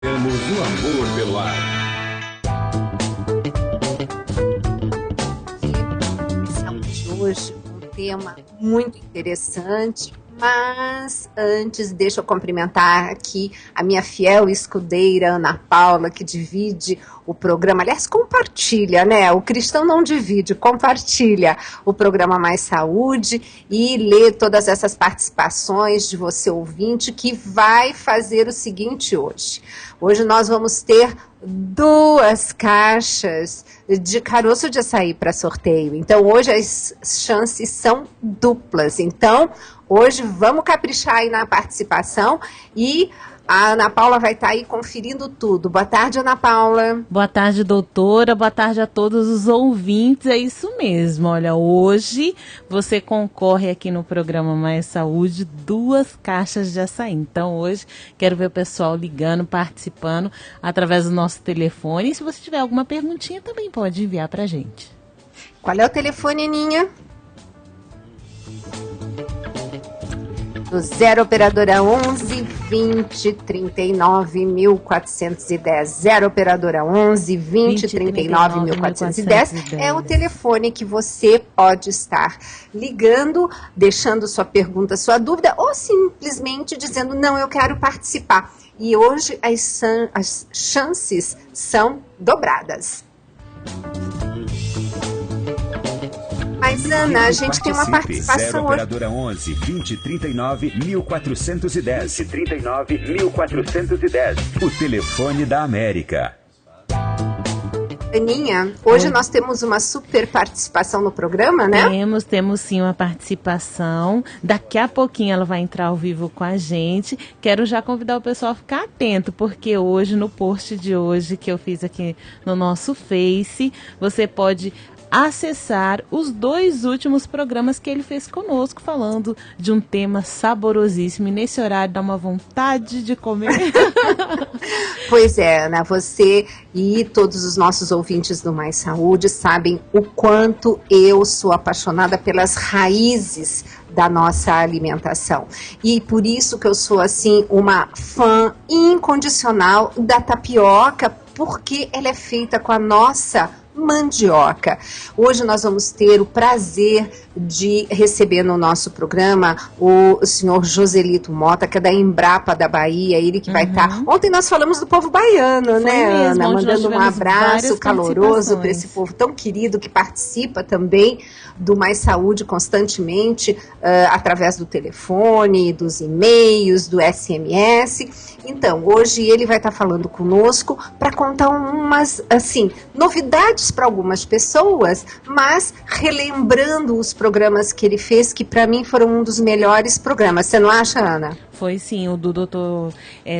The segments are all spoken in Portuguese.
Temos o amor pelo ar. De hoje, um tema muito interessante, mas antes deixa eu cumprimentar aqui a minha fiel escudeira Ana Paula, que divide o programa, aliás, compartilha, né? O cristão não divide, compartilha o programa Mais Saúde e lê todas essas participações de você ouvinte, que vai fazer o seguinte hoje. Hoje nós vamos ter 2 caixas de caroço de açaí para sorteio. Então, hoje as chances são duplas. Então, hoje vamos caprichar aí na participação e a Ana Paula vai estar aí conferindo tudo. Boa tarde, Ana Paula. Boa tarde, doutora. Boa tarde a todos os ouvintes. É isso mesmo. Olha, hoje você concorre aqui no programa Mais Saúde 2 caixas de açaí. Então, hoje quero ver o pessoal ligando, participando através do nosso telefone. E se você tiver alguma perguntinha, também pode enviar pra gente. Qual é o telefone, Aninha? Do 0 operadora 11 20 39 1410. 0 operadora 11 20 39 1410 é o telefone que você pode estar ligando, deixando sua pergunta, sua dúvida, ou simplesmente dizendo, não, eu quero participar. E hoje as chances são dobradas. Mas, Ana, a gente tem uma participação 0 operadora 11 20 39 1410. 20 39 1410. O telefone da América. Aninha, hoje nós temos uma super participação no programa, né? Temos sim uma participação. Daqui a pouquinho ela vai entrar ao vivo com a gente. Quero já convidar o pessoal a ficar atento, porque hoje, no post de hoje que eu fiz aqui no nosso Face, você pode acessar os 2 últimos programas que ele fez conosco, falando de um tema saborosíssimo. E nesse horário dá uma vontade de comer. Pois é, Ana, você e todos os nossos ouvintes do Mais Saúde sabem o quanto eu sou apaixonada pelas raízes da nossa alimentação. E por isso que eu sou, assim, uma fã incondicional da tapioca, porque ela é feita com a nossa mandioca. Hoje nós vamos ter o prazer de receber no nosso programa o senhor Joselito Mota, que é da Embrapa da Bahia, ele que vai estar... Ontem nós falamos do povo baiano, né, Ana? Mandando um abraço caloroso para esse povo tão querido que participa também do Mais Saúde constantemente, através do telefone, dos e-mails, do SMS. Então, hoje ele vai estar falando conosco para contar umas, assim, novidades para algumas pessoas, mas relembrando os programas que ele fez, que para mim foram um dos melhores programas. Você não acha, Ana? Foi sim, o do doutor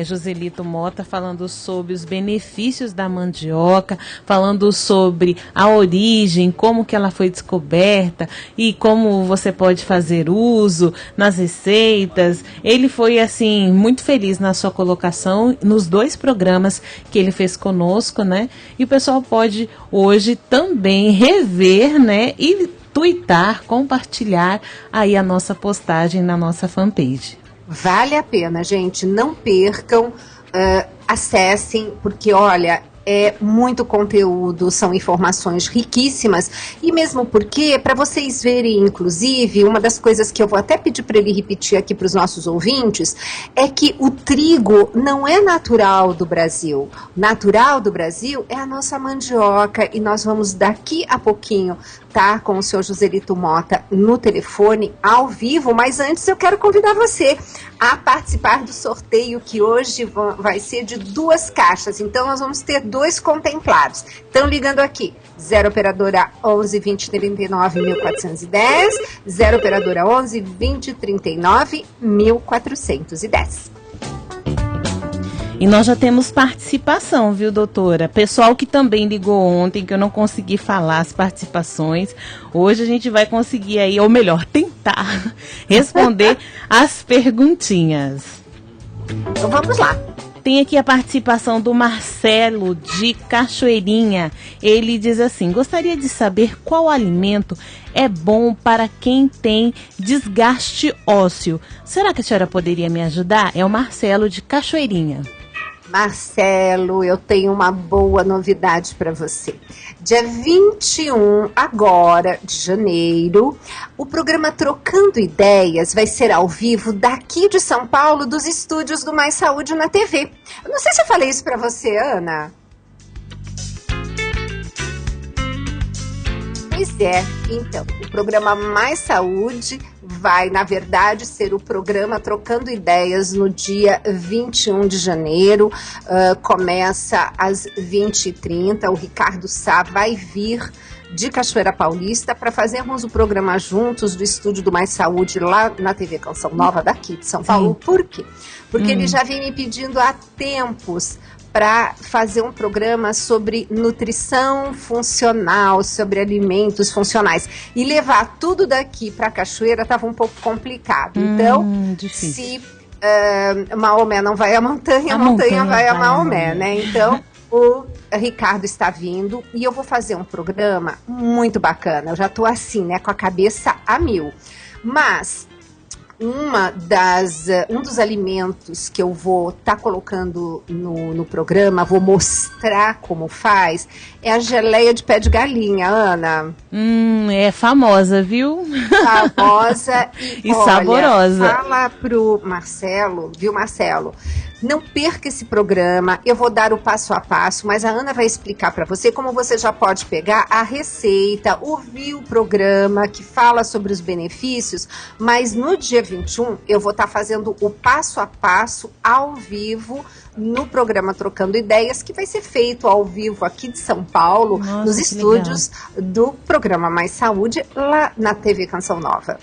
Joselito Mota, falando sobre os benefícios da mandioca, falando sobre a origem, como que ela foi descoberta e como você pode fazer uso nas receitas. Ele foi, assim, muito feliz na sua colocação nos 2 programas que ele fez conosco, né? E o pessoal pode hoje também rever, né? E tuitar, compartilhar aí a nossa postagem na nossa fanpage. Vale a pena, gente, não percam, acessem, porque olha, é muito conteúdo, são informações riquíssimas, e mesmo porque, para vocês verem, inclusive, uma das coisas que eu vou até pedir para ele repetir aqui para os nossos ouvintes, é que o trigo não é natural do Brasil. Natural do Brasil é a nossa mandioca, e nós vamos daqui a pouquinho estar com o senhor Joselito Mota no telefone, ao vivo, mas antes eu quero convidar você a participar do sorteio que hoje vai ser de 2 caixas, então nós vamos ter 2 contemplados. Estão ligando aqui, 0 operadora 11 20 39 1410, 0 operadora 11 20 39 1410. E nós já temos participação, viu, doutora? Pessoal que também ligou ontem, que eu não consegui falar as participações, hoje a gente vai conseguir aí, ou melhor, tentar responder as perguntinhas. Então vamos lá. Tem aqui a participação do Marcelo de Cachoeirinha. Ele diz assim: gostaria de saber qual alimento é bom para quem tem desgaste ósseo. Será que a senhora poderia me ajudar? É o Marcelo de Cachoeirinha. Marcelo, eu tenho uma boa novidade para você. Dia 21 agora de janeiro, o programa Trocando Ideias vai ser ao vivo daqui de São Paulo, dos estúdios do Mais Saúde na TV. Eu não sei se eu falei isso para você, Ana. Pois é, então, o programa Mais Saúde vai, na verdade, ser o programa Trocando Ideias no dia 21 de janeiro, começa às 20h30, o Ricardo Sá vai vir de Cachoeira Paulista para fazermos o programa juntos do estúdio do Mais Saúde lá na TV Canção Nova daqui de São Paulo. Sim. Por quê? Porque ele já vem me pedindo há tempos para fazer um programa sobre nutrição funcional, sobre alimentos funcionais. E levar tudo daqui para Cachoeira estava um pouco complicado. Então, se Maomé não vai à montanha, a montanha vai a Maomé, né? Então, o Ricardo está vindo e eu vou fazer um programa muito bacana. Eu já estou assim, né, com a cabeça a mil. Mas um dos alimentos que eu vou estar colocando no programa, vou mostrar como faz, é a geleia de pé de galinha, Ana. É famosa, viu? Famosa e olha, saborosa. Fala pro Marcelo, viu, Marcelo? Não perca esse programa, eu vou dar o passo a passo, mas a Ana vai explicar para você como você já pode pegar a receita, ouvir o programa que fala sobre os benefícios, mas no dia 21 eu vou estar fazendo o passo a passo ao vivo no programa Trocando Ideias, que vai ser feito ao vivo aqui de São Paulo, nos estúdios do programa Mais Saúde, lá na TV Canção Nova.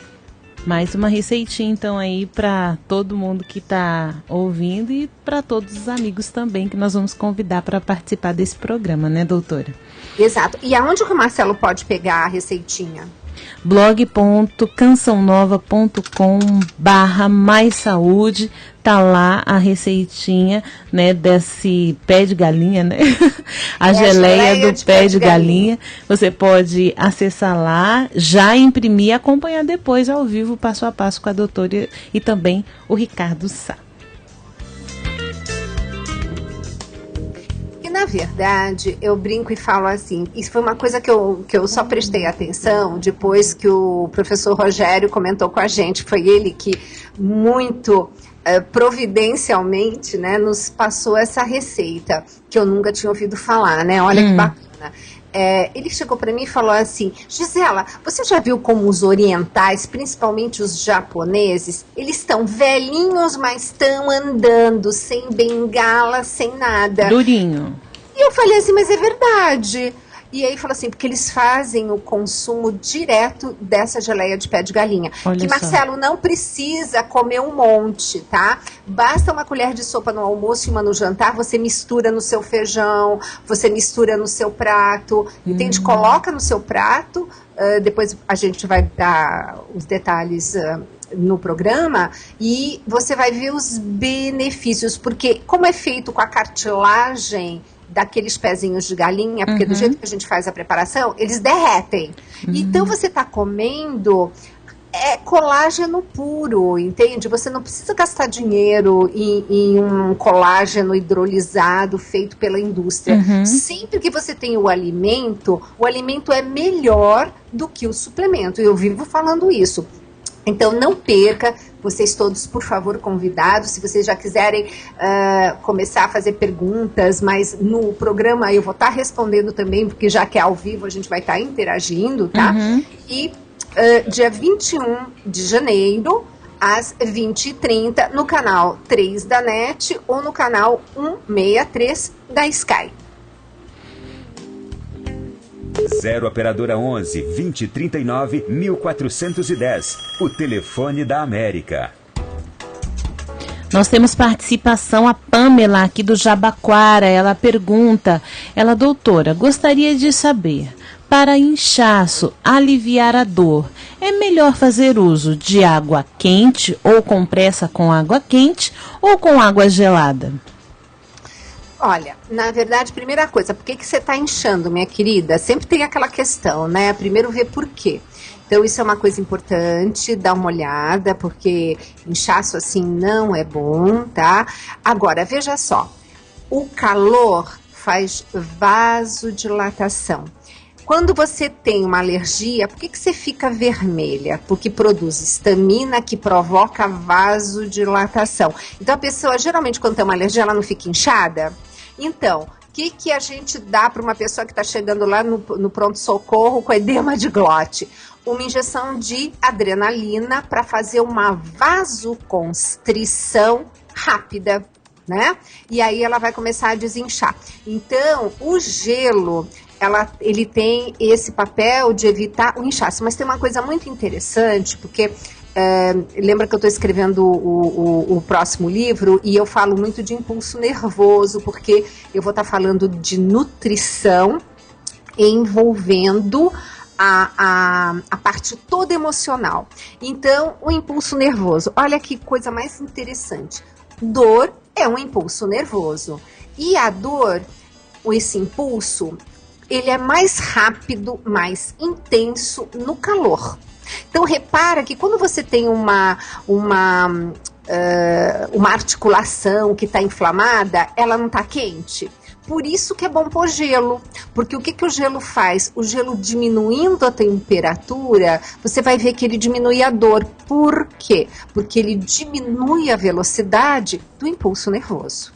Mais uma receitinha, então, aí para todo mundo que está ouvindo e para todos os amigos também que nós vamos convidar para participar desse programa, né, doutora? Exato. E aonde que o Marcelo pode pegar a receitinha? blog.cançãonova.com/mais saúde, tá lá a receitinha, né, desse pé de galinha, né? A geleia do pé de galinha. Você pode acessar lá, já imprimir e acompanhar depois ao vivo, passo a passo com a doutora e também o Ricardo Sá. Na verdade, eu brinco e falo assim, isso foi uma coisa que eu só prestei atenção depois que o professor Rogério comentou com a gente, foi ele que muito providencialmente, né, nos passou essa receita, que eu nunca tinha ouvido falar, né, olha que bacana. Ele chegou para mim e falou assim: Gisela, você já viu como os orientais, principalmente os japoneses, eles estão velhinhos, mas estão andando sem bengala, sem nada. Durinho. E eu falei assim, mas é verdade. E aí falou assim, porque eles fazem o consumo direto dessa geleia de pé de galinha. Olha que, Marcelo, não precisa comer um monte, tá? Basta uma colher de sopa no almoço e uma no jantar, você mistura no seu feijão, você mistura no seu prato, entende? Coloca no seu prato, depois a gente vai dar os detalhes no programa, e você vai ver os benefícios, porque como é feito com a cartilagem daqueles pezinhos de galinha, porque do jeito que a gente faz a preparação, eles derretem. Então você está comendo colágeno puro, entende? Você não precisa gastar dinheiro em um colágeno hidrolisado feito pela indústria. Sempre que você tem o alimento é melhor do que o suplemento. Eu vivo falando isso. Então não perca, vocês todos, por favor, convidados, se vocês já quiserem começar a fazer perguntas, mas no programa eu vou estar respondendo também, porque já que é ao vivo a gente vai estar interagindo, tá? E dia 21 de janeiro, às 20h30, no canal 3 da NET ou no canal 163 da Sky. 0 operadora 11 2039 1410, o telefone da América. Nós temos participação, a Pamela aqui do Jabaquara, ela pergunta, doutora, gostaria de saber, para inchaço, aliviar a dor, é melhor fazer uso de água quente ou compressa com água quente ou com água gelada? Olha, na verdade, primeira coisa, por que você está inchando, minha querida? Sempre tem aquela questão, né? Primeiro ver por quê. Então, isso é uma coisa importante, dá uma olhada, porque inchaço assim não é bom, tá? Agora, veja só, O calor faz vasodilatação. Quando você tem uma alergia, por que você fica vermelha? Porque produz histamina que provoca vasodilatação. Então a pessoa, geralmente quando tem uma alergia, ela não fica inchada? Então, o que a gente dá para uma pessoa que está chegando lá no pronto-socorro com edema de glote? Uma injeção de adrenalina para fazer uma vasoconstrição rápida, né? E aí ela vai começar a desinchar. Então, o gelo, ele tem esse papel de evitar o inchaço. Mas tem uma coisa muito interessante, porque lembra que eu estou escrevendo o próximo livro e eu falo muito de impulso nervoso, porque eu vou estar falando de nutrição envolvendo a parte toda emocional. Então, o impulso nervoso, olha que coisa mais interessante. Dor é um impulso nervoso. E a dor, esse impulso, ele é mais rápido, mais intenso no calor. Então, repara que quando você tem uma articulação que está inflamada, ela não está quente. Por isso que é bom pôr gelo, porque o que o gelo faz? O gelo diminuindo a temperatura, você vai ver que ele diminui a dor. Por quê? Porque ele diminui a velocidade do impulso nervoso.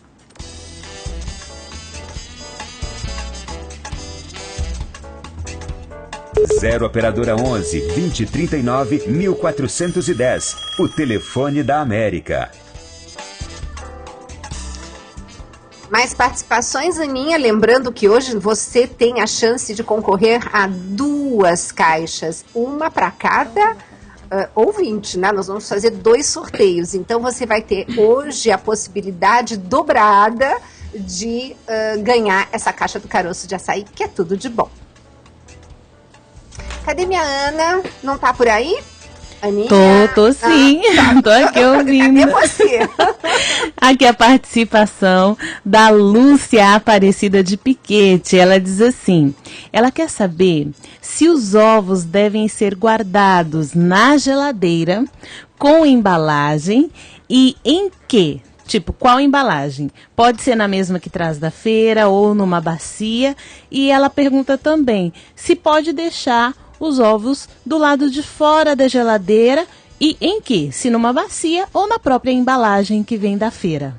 Zero Operadora 11 2039 1410. O telefone da América. Mais participações, Aninha? Lembrando que hoje você tem a chance de concorrer a 2 caixas, uma para cada ouvinte, né? Nós vamos fazer 2 sorteios, então você vai ter hoje a possibilidade dobrada de ganhar essa caixa do caroço de açaí, que é tudo de bom. Cadê minha Ana? Não tá por aí? Aninha? Tô sim. Tô aqui ouvindo. Cadê você? Aqui a participação da Lúcia Aparecida de Piquete. Ela diz assim, ela quer saber se os ovos devem ser guardados na geladeira, com embalagem e em que? Tipo, qual embalagem? Pode ser na mesma que traz da feira ou numa bacia. E ela pergunta também se pode deixar os ovos do lado de fora da geladeira e em que? Se numa bacia ou na própria embalagem que vem da feira.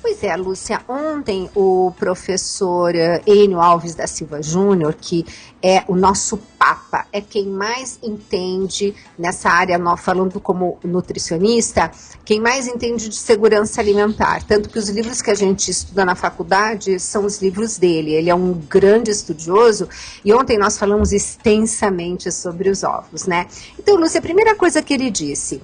Pois é, Lúcia, ontem o professor Enio Alves da Silva Júnior, que é o nosso papa, é quem mais entende nessa área, falando como nutricionista, quem mais entende de segurança alimentar. Tanto que os livros que a gente estuda na faculdade são os livros dele. Ele é um grande estudioso e ontem nós falamos extensamente sobre os ovos, né? Então, Lúcia, a primeira coisa que ele disse...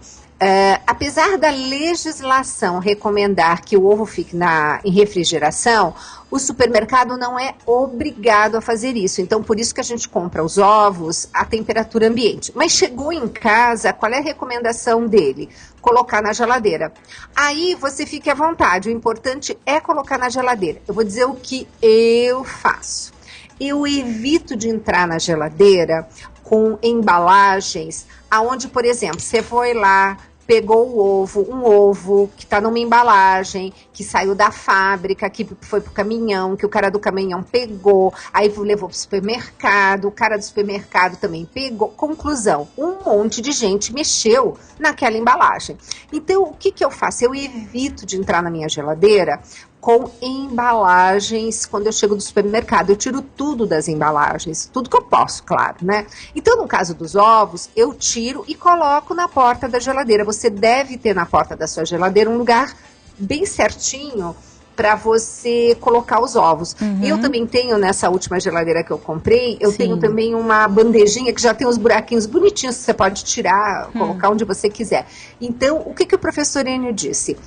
apesar da legislação recomendar que o ovo fique em refrigeração, o supermercado não é obrigado a fazer isso. Então, por isso que a gente compra os ovos à temperatura ambiente. Mas chegou em casa, qual é a recomendação dele? Colocar na geladeira. Aí você fique à vontade, o importante é colocar na geladeira. Eu vou dizer o que eu faço. Eu evito de entrar na geladeira com embalagens aonde, por exemplo, você foi lá, pegou um ovo que está numa embalagem, que saiu da fábrica, que foi pro caminhão, que o cara do caminhão pegou, aí levou pro supermercado, o cara do supermercado também pegou. Conclusão, um monte de gente mexeu naquela embalagem. Então, o que eu faço? Eu evito de entrar na minha geladeira com embalagens, quando eu chego do supermercado, eu tiro tudo das embalagens, tudo que eu posso, claro, né? Então, no caso dos ovos, eu tiro e coloco na porta da geladeira. Você deve ter na porta da sua geladeira um lugar bem certinho para você colocar os ovos. Eu também tenho, nessa última geladeira que eu comprei, eu tenho também uma bandejinha que já tem os buraquinhos bonitinhos que você pode tirar, colocar onde você quiser. Então, o que o professor Enio disse?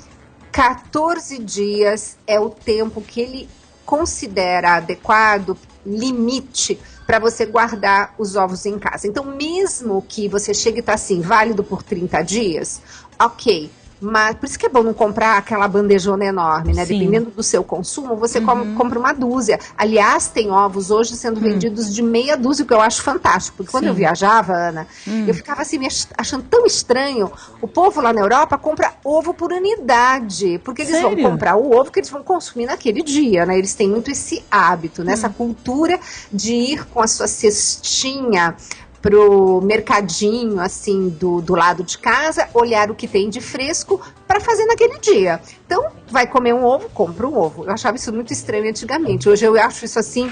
14 dias é o tempo que ele considera adequado, limite, para você guardar os ovos em casa. Então, mesmo que você chegue e está assim, válido por 30 dias, ok, Mas por isso que é bom não comprar aquela bandejona enorme, né? Sim. Dependendo do seu consumo, você compra uma dúzia. Aliás, tem ovos hoje sendo vendidos de meia dúzia, o que eu acho fantástico. Porque quando Sim. eu viajava, Ana, eu ficava assim, me achando tão estranho. O povo lá na Europa compra ovo por unidade. Porque eles Sério? vão comprar o ovo que eles vão consumir naquele dia, né? Eles têm muito esse hábito, né? Essa cultura de ir com a sua cestinha pro mercadinho, assim, do lado de casa, olhar o que tem de fresco para fazer naquele dia. Então, vai comer um ovo, compra um ovo. Eu achava isso muito estranho antigamente. Hoje eu acho isso, assim,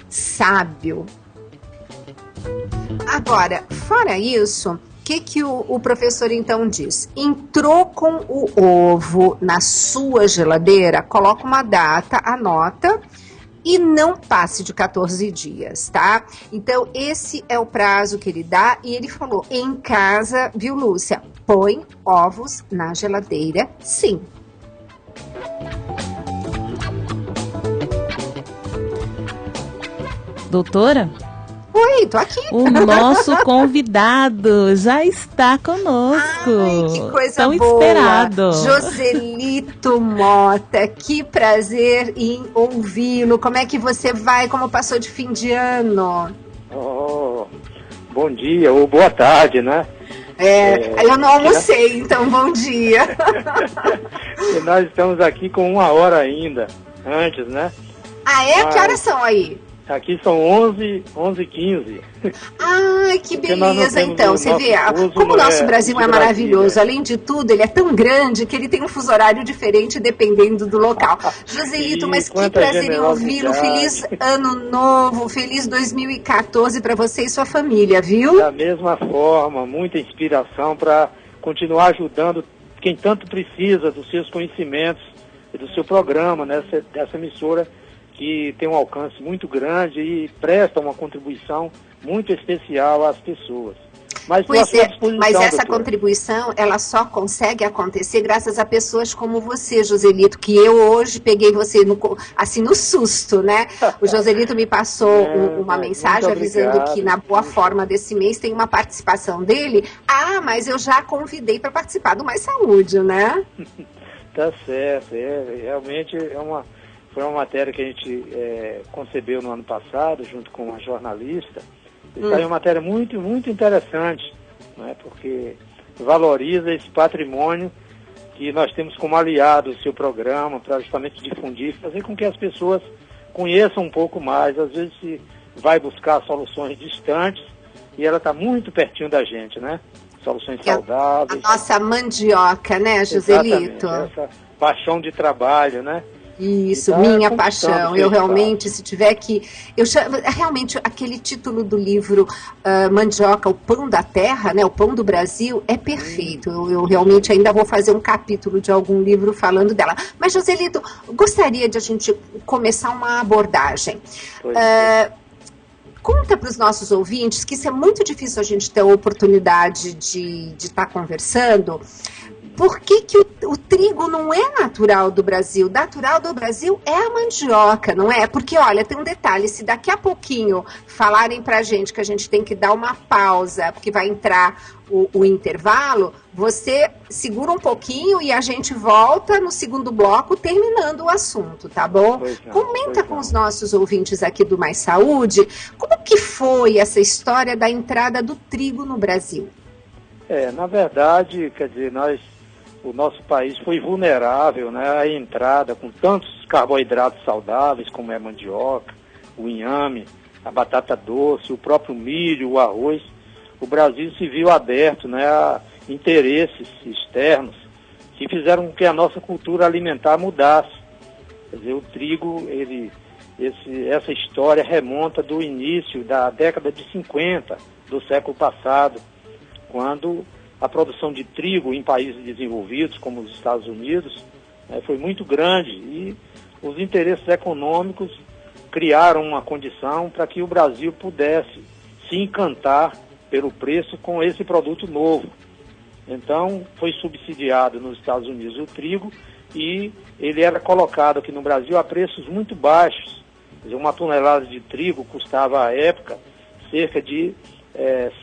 sábio. Agora, fora isso, o que o professor então diz? Entrou com o ovo na sua geladeira, coloca uma data, anota, e não passe de 14 dias, tá? Então, esse é o prazo que ele dá. E ele falou, em casa, viu, Lúcia? Põe ovos na geladeira, sim. Doutora? Oi, tô aqui. O nosso convidado já está conosco. Ai, que coisa tão boa. esperado. Joselito Mota, que prazer em ouvi-lo. Como é que você vai? Como passou de fim de ano? Oh, bom dia ou boa tarde, né? Eu não almocei, então bom dia. E nós estamos aqui com 1 hora ainda, antes, né? Ah, é? Que horas são aí? Aqui são 11h15. Ai, que Porque nós não beleza, temos então. o Você nosso vê, fuso, como o não nosso é Brasil é de maravilhoso. Brasília. Além de tudo, ele é tão grande que ele tem um fuso horário diferente dependendo do local. Joselito, mas que quanta prazer em ouvi-lo. generosidade. Feliz ano novo, feliz 2014 para você e sua família, viu? Da mesma forma, muita inspiração para continuar ajudando quem tanto precisa dos seus conhecimentos e do seu programa, né, dessa emissora, que tem um alcance muito grande e presta uma contribuição muito especial às pessoas. Mas, Pois é, mas essa doutora, contribuição, ela só consegue acontecer graças a pessoas como você, Joselito, que eu hoje peguei você assim no susto, né? O Joselito me passou uma mensagem avisando que na boa forma desse mês tem uma participação dele. Ah, mas eu já convidei para participar do Mais Saúde, né? Tá certo, realmente foi uma matéria que a gente concebeu no ano passado, junto com uma jornalista. Isso aí é uma matéria muito, muito interessante, né, porque valoriza esse patrimônio que nós temos como aliado o seu programa, para justamente difundir, fazer com que as pessoas conheçam um pouco mais. Às vezes se vai buscar soluções distantes e ela está muito pertinho da gente, né? Soluções saudáveis. A nossa mandioca, né, Joselito? Exatamente, essa paixão de trabalho, né? Isso, tá minha paixão. Eu realmente, espaço. se tiver que... realmente, aquele título do livro Mandioca, o pão da terra, né, o pão do Brasil, é perfeito. Eu realmente ainda vou fazer um capítulo de algum livro falando dela. Mas, Joselito, gostaria de a gente começar uma abordagem. Conta para os nossos ouvintes, que isso é muito difícil a gente ter a oportunidade de estar conversando. Por que o trigo não é natural do Brasil? Natural do Brasil é a mandioca, não é? Porque, olha, tem um detalhe, se daqui a pouquinho falarem pra gente que a gente tem que dar uma pausa, porque vai entrar o intervalo, você segura um pouquinho e a gente volta no segundo bloco terminando o assunto, tá bom? Comenta com os nossos ouvintes aqui do Mais Saúde, como que foi essa história da entrada do trigo no Brasil? Na verdade, quer dizer, o nosso país foi vulnerável, né, à entrada com tantos carboidratos saudáveis, como é a mandioca, o inhame, a batata doce, o próprio milho, o arroz. O Brasil se viu aberto, né, a interesses externos que fizeram com que a nossa cultura alimentar mudasse. Quer dizer, o trigo, essa história remonta do início da década de 50 do século passado, quando a produção de trigo em países desenvolvidos, como os Estados Unidos, foi muito grande e os interesses econômicos criaram uma condição para que o Brasil pudesse se encantar pelo preço com esse produto novo. Então, foi subsidiado nos Estados Unidos o trigo e ele era colocado aqui no Brasil a preços muito baixos. Quer dizer, uma tonelada de trigo custava, à época, cerca de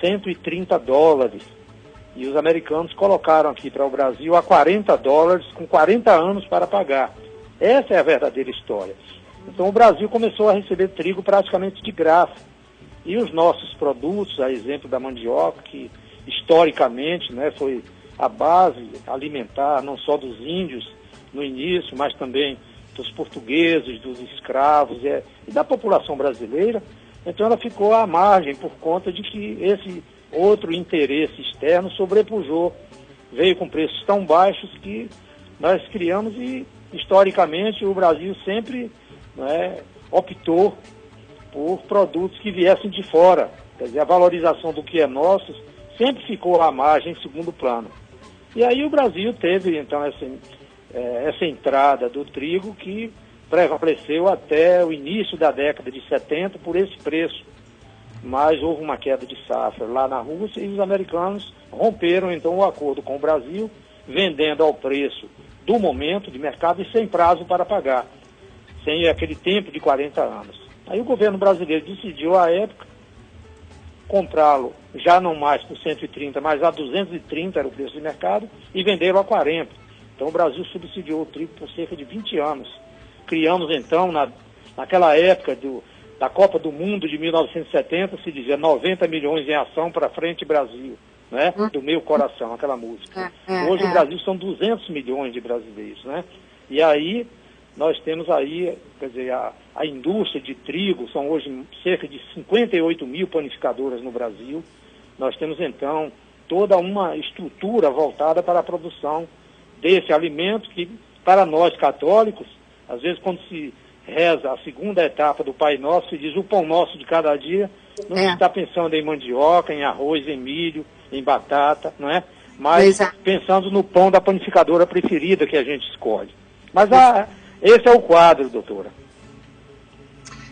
$130. E os americanos colocaram aqui para o Brasil a $40, com 40 anos para pagar. Essa é a verdadeira história. Então o Brasil começou a receber trigo praticamente de graça. E os nossos produtos, a exemplo da mandioca, que historicamente, né, foi a base alimentar não só dos índios no início, mas também dos portugueses, dos escravos e da população brasileira. Então ela ficou à margem por conta de que esse outro interesse externo sobrepujou, veio com preços tão baixos que nós criamos e, historicamente, o Brasil sempre, né, optou por produtos que viessem de fora. Quer dizer, a valorização do que é nosso sempre ficou à margem, em segundo plano. E aí o Brasil teve, então, essa entrada do trigo que prevaleceu até o início da década de 70 por esse preço. Mas houve uma queda de safra lá na Rússia e os americanos romperam, então, o acordo com o Brasil, vendendo ao preço do momento de mercado e sem prazo para pagar, sem aquele tempo de 40 anos. Aí o governo brasileiro decidiu, à época, comprá-lo já não mais por 130, mas a 230 era o preço de mercado, e vendê-lo a 40. Então o Brasil subsidiou o trigo por cerca de 20 anos. Criamos então, naquela época da Copa do Mundo de 1970, se dizia 90 milhões em ação para frente Brasil, né? Do meu coração, aquela música. Hoje o Brasil são 200 milhões de brasileiros, né? E aí nós temos aí, quer dizer, a indústria de trigo, são hoje cerca de 58 mil panificadoras no Brasil. Nós temos, então, toda uma estrutura voltada para a produção desse alimento que, para nós católicos, às vezes quando se reza a segunda etapa do Pai Nosso, se diz o pão nosso de cada dia, não se está pensando em mandioca, em arroz, em milho, em batata, não é? Mas pensando no pão da panificadora preferida que a gente escolhe. Mas esse é o quadro, doutora.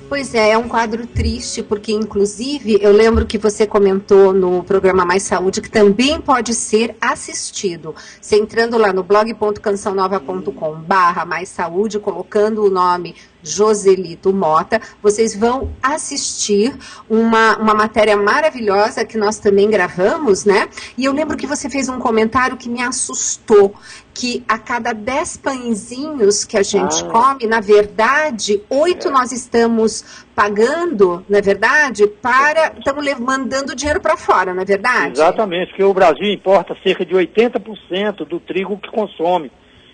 Pois é um quadro triste, porque inclusive eu lembro que você comentou no programa Mais Saúde que também pode ser assistido. Você entrando lá no blog.cançãonova.com/mais saúde, colocando o nome Joselito Mota, vocês vão assistir uma matéria maravilhosa que nós também gravamos, né? E eu lembro que você fez um comentário que me assustou, que a cada 10 pãezinhos que a gente come, na verdade, 8 nós estamos pagando, na verdade, estamos mandando dinheiro para fora, não é verdade? Exatamente, porque o Brasil importa cerca de 80% do trigo que consome.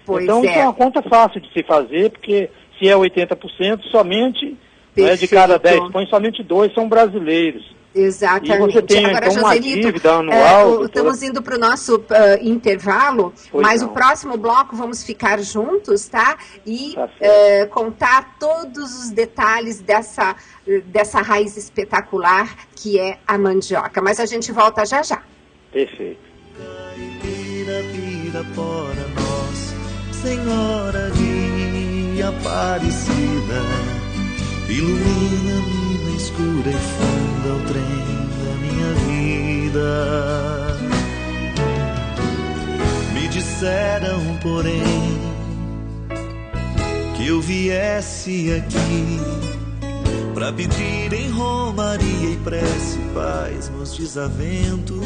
Então isso é uma conta fácil de se fazer, porque se é 80%, somente, né, de cada 10 pães, somente 2 são brasileiros. Exatamente. E você tem, agora, então, Joselito, uma dívida anual... estamos indo para o nosso intervalo, mas o próximo bloco vamos ficar juntos, tá? E contar todos os detalhes dessa raiz espetacular que é a mandioca. Mas a gente volta já já. Perfeito. Pirapora, nós, Senhora de Aparecida, ilumina-me na escura e funda o trem da minha vida. Me disseram, porém, que eu viesse aqui pra pedir em romaria e prece paz nos desaventos.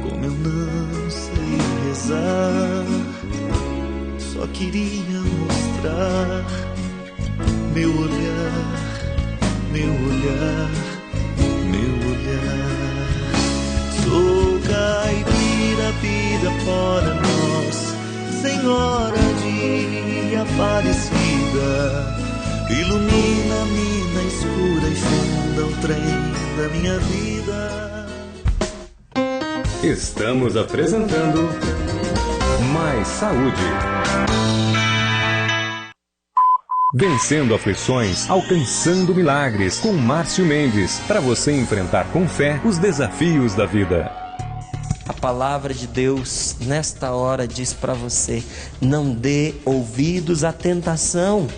Como eu não sei rezar, só queria mostrar meu olhar, meu olhar, meu olhar. Sou caipira, Pirapora, nós, Senhora de Aparecida, ilumina-me na escura e funda o trem da minha vida. Estamos apresentando Mais Saúde. Vencendo aflições, alcançando milagres, com Márcio Mendes, para você enfrentar com fé os desafios da vida. A palavra de Deus nesta hora diz para você: não dê ouvidos à tentação.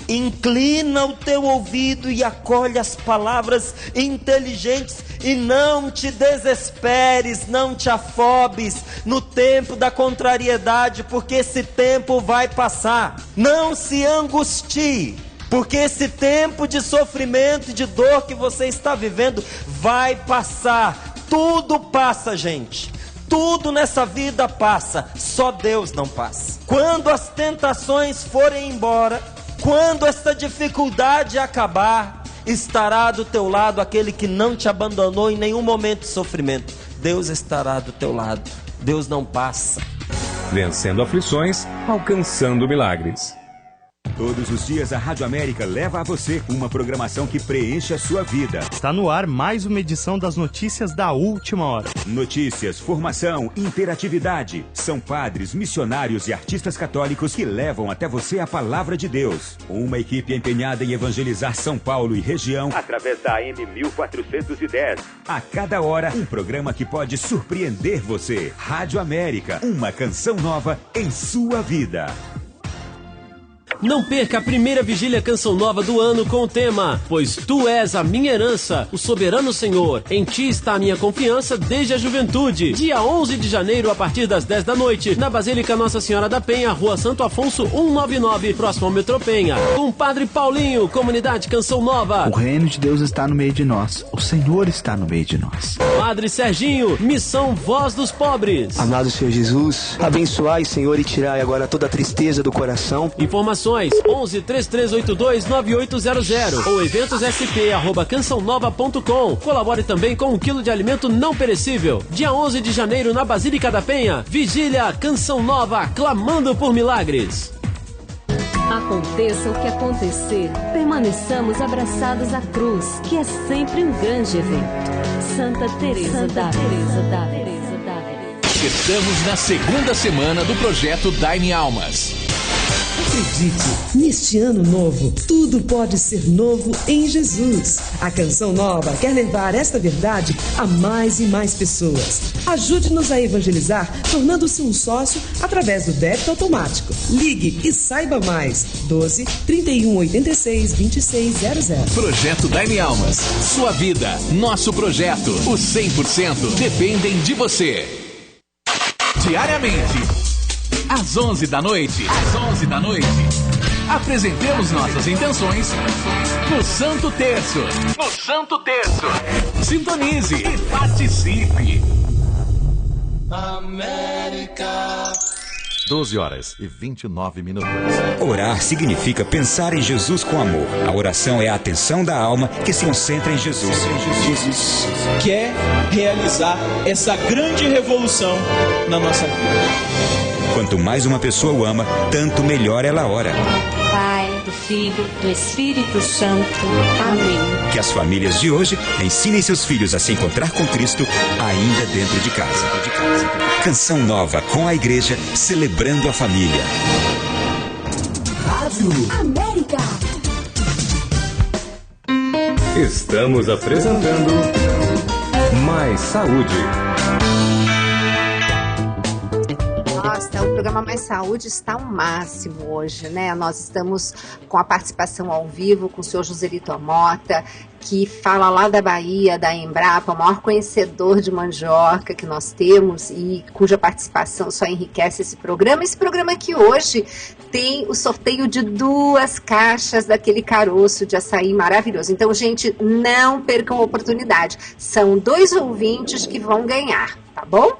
Inclina o teu ouvido e acolhe as palavras inteligentes e não te desesperes, não te afobes no tempo da contrariedade, porque esse tempo vai passar. Não se angustie, Porque esse tempo de sofrimento e de dor que você está vivendo vai passar. Tudo passa, gente. Tudo nessa vida passa, só Deus não passa. Quando as tentações forem embora, quando essa dificuldade acabar, estará do teu lado aquele que não te abandonou em nenhum momento de sofrimento. Deus estará do teu lado. Deus não passa. Vencendo aflições, alcançando milagres. Todos os dias a Rádio América leva a você uma programação que preenche a sua vida. Está no ar mais uma edição das notícias da última hora. Notícias, formação, interatividade. São padres, missionários e artistas católicos que levam até você a palavra de Deus. Uma equipe empenhada em evangelizar São Paulo e região através da AM 1410. A cada hora, um programa que pode surpreender você. Rádio América, uma canção nova em sua vida. Não perca a primeira vigília Canção Nova do ano com o tema Pois Tu És a Minha Herança, o Soberano Senhor. Em Ti está a minha confiança desde a juventude. Dia 11 de janeiro, a partir das 10 da noite, na Basílica Nossa Senhora da Penha, Rua Santo Afonso 199, próximo ao metrô Penha. Com Padre Paulinho, Comunidade Canção Nova. O reino de Deus está no meio de nós. O Senhor está no meio de nós. Padre Serginho, Missão Voz dos Pobres. Amado Senhor Jesus, abençoai, Senhor, e tirai agora toda a tristeza do coração. Informações 11 3382 9800 ou eventossp@cançãonova.com. Colabore também com 1 quilo de alimento não perecível. Dia 11 de janeiro na Basílica da Penha. Vigília Canção Nova, clamando por milagres. Aconteça o que acontecer, permaneçamos abraçados à cruz, que é sempre um grande evento. Santa Teresa d'Ávila. Estamos na segunda semana do projeto Dai-me Almas. Acredite, neste ano novo, tudo pode ser novo em Jesus. A Canção Nova quer levar esta verdade a mais e mais pessoas. Ajude-nos a evangelizar, tornando-se um sócio através do débito automático. Ligue e saiba mais. 12 31 86 2600. Projeto Dai-me Almas. Sua vida, nosso projeto. Os 100% dependem de você. Diariamente. Às 11 da noite, apresentemos nossas intenções no Santo Terço. Sintonize e participe. América. 12h29. Orar significa pensar em Jesus com amor. A oração é a atenção da alma que se concentra em Jesus. Jesus quer realizar essa grande revolução na nossa vida. Quanto mais uma pessoa o ama, tanto melhor ela ora. Pai, do Filho, do Espírito Santo. Amém. Que as famílias de hoje ensinem seus filhos a se encontrar com Cristo ainda dentro de casa. Canção Nova com a igreja, celebrando a família. Rádio América. Estamos apresentando Mais Saúde. Nossa, o programa Mais Saúde está ao máximo hoje, né? Nós estamos com a participação ao vivo com o senhor Joselito Mota, que fala lá da Bahia, da Embrapa, o maior conhecedor de mandioca que nós temos e cuja participação só enriquece esse programa. Esse programa que hoje tem o sorteio de 2 caixas daquele caroço de açaí maravilhoso. Então, gente, não percam a oportunidade. São 2 ouvintes que vão ganhar, tá bom?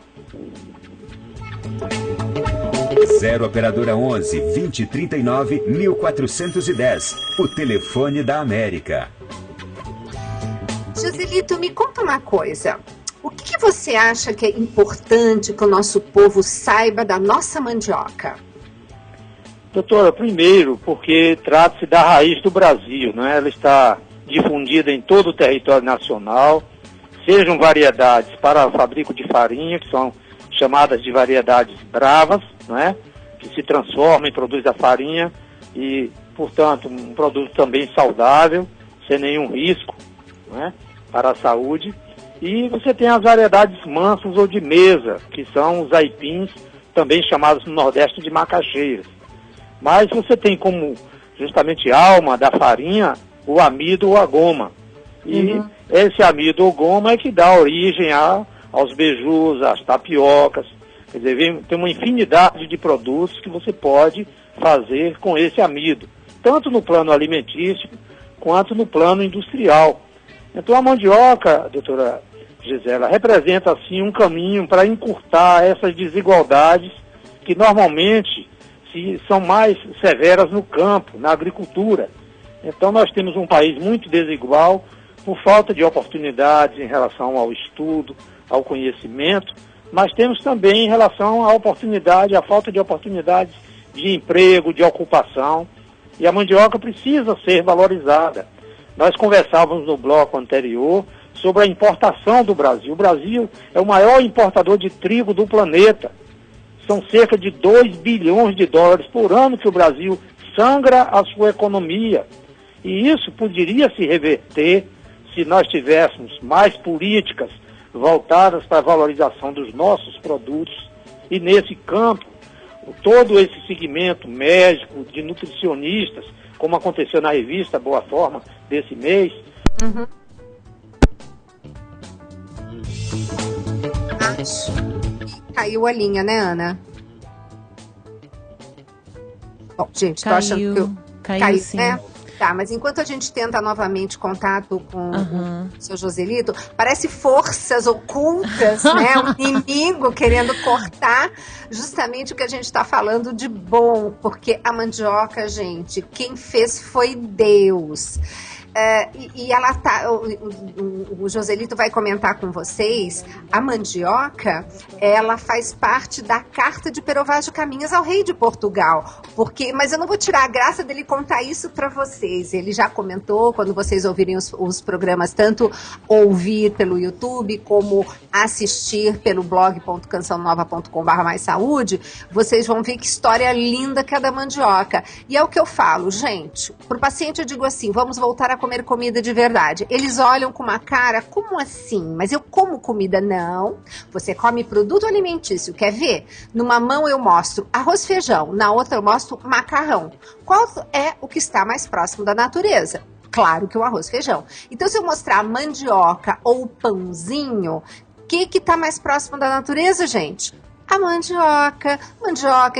0 operadora 11 2039 1410. O telefone da América. Joselito, me conta uma coisa. O que você acha que é importante que o nosso povo saiba da nossa mandioca? Doutora, primeiro, porque trata-se da raiz do Brasil, né? Ela está difundida em todo o território nacional, sejam variedades para o fabrico de farinha, que são chamadas de variedades bravas, né? Que se transforma e produz a farinha e, portanto, um produto também saudável, sem nenhum risco, né? Para a saúde. E você tem as variedades mansas ou de mesa, que são os aipins, também chamados no Nordeste de macaxeiras. Mas você tem como justamente alma da farinha o amido ou a goma. E esse amido ou goma é que dá origem aos beijus, às tapiocas. Quer dizer, tem uma infinidade de produtos que você pode fazer com esse amido. tanto no plano alimentício quanto no plano industrial. Então a mandioca, doutora Gisela, representa assim um caminho para encurtar essas desigualdades que normalmente são mais severas no campo, na agricultura. Então nós temos um país muito desigual por falta de oportunidades em relação ao estudo, ao conhecimento, mas temos também em relação à oportunidade, à falta de oportunidades de emprego, de ocupação, e a mandioca precisa ser valorizada. Nós conversávamos no bloco anterior sobre a importação do Brasil. O Brasil é o maior importador de trigo do planeta. São cerca de 2 bilhões de dólares por ano que o Brasil sangra a sua economia. E isso poderia se reverter se nós tivéssemos mais políticas voltadas para a valorização dos nossos produtos. E nesse campo, todo esse segmento médico, de nutricionistas, como aconteceu na revista Boa Forma desse mês. Caiu a linha, né, Ana? Bom, gente, tô achando que caiu sim. Né? Tá, mas enquanto a gente tenta novamente contato com o seu Joselito, parece forças ocultas, né? Um inimigo querendo cortar justamente o que a gente está falando de bom, porque a mandioca, gente, quem fez foi Deus. E ela tá, o Joselito vai comentar com vocês, a mandioca, ela faz parte da carta de Perovage Caminhas ao rei de Portugal, mas eu não vou tirar a graça dele contar isso para vocês. Ele já comentou, quando vocês ouvirem os programas, tanto ouvir pelo YouTube como assistir pelo blog.cançãonova.com/maissaúde, vocês vão ver que história linda que é da mandioca. E é o que eu falo, gente, pro paciente eu digo assim, vamos voltar a comer comida de verdade. Eles olham com uma cara, como assim? Mas eu como comida? Não. Você come produto alimentício, quer ver? Numa mão eu mostro arroz, feijão, na outra eu mostro macarrão. Qual é o que está mais próximo da natureza? Claro que o arroz, feijão. Então se eu mostrar a mandioca ou o pãozinho, o que está mais próximo da natureza, gente? A mandioca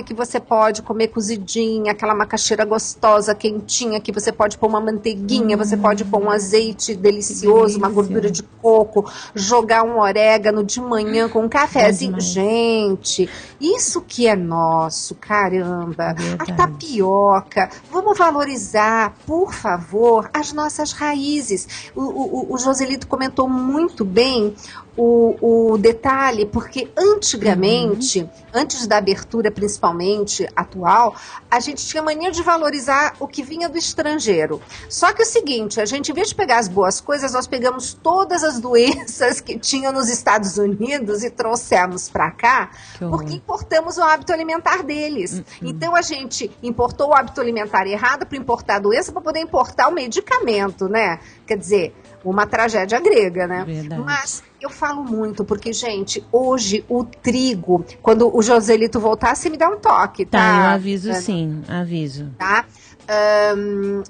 que você pode comer cozidinha, aquela macaxeira gostosa, quentinha, que você pode pôr uma manteiguinha, você pode pôr um azeite delicioso, uma gordura de coco, jogar um orégano de manhã com um cafezinho. Gente, isso que é nosso, caramba. A tapioca, vamos valorizar, por favor, as nossas raízes. O Joselito comentou muito bem o detalhe, porque antigamente, antes da abertura principalmente atual, a gente tinha mania de valorizar o que vinha do estrangeiro. Só que é o seguinte, a gente, em vez de pegar as boas coisas, nós pegamos todas as doenças que tinham nos Estados Unidos e trouxemos para cá, porque importamos o hábito alimentar deles. Então a gente importou o hábito alimentar errado para importar a doença, para poder importar o medicamento, né? Quer dizer, uma tragédia grega, né? Verdade. Mas eu falo muito, porque, gente, hoje o trigo, quando o Joselito voltar, você me dá um toque, tá? Tá, eu aviso sim, aviso. Tá?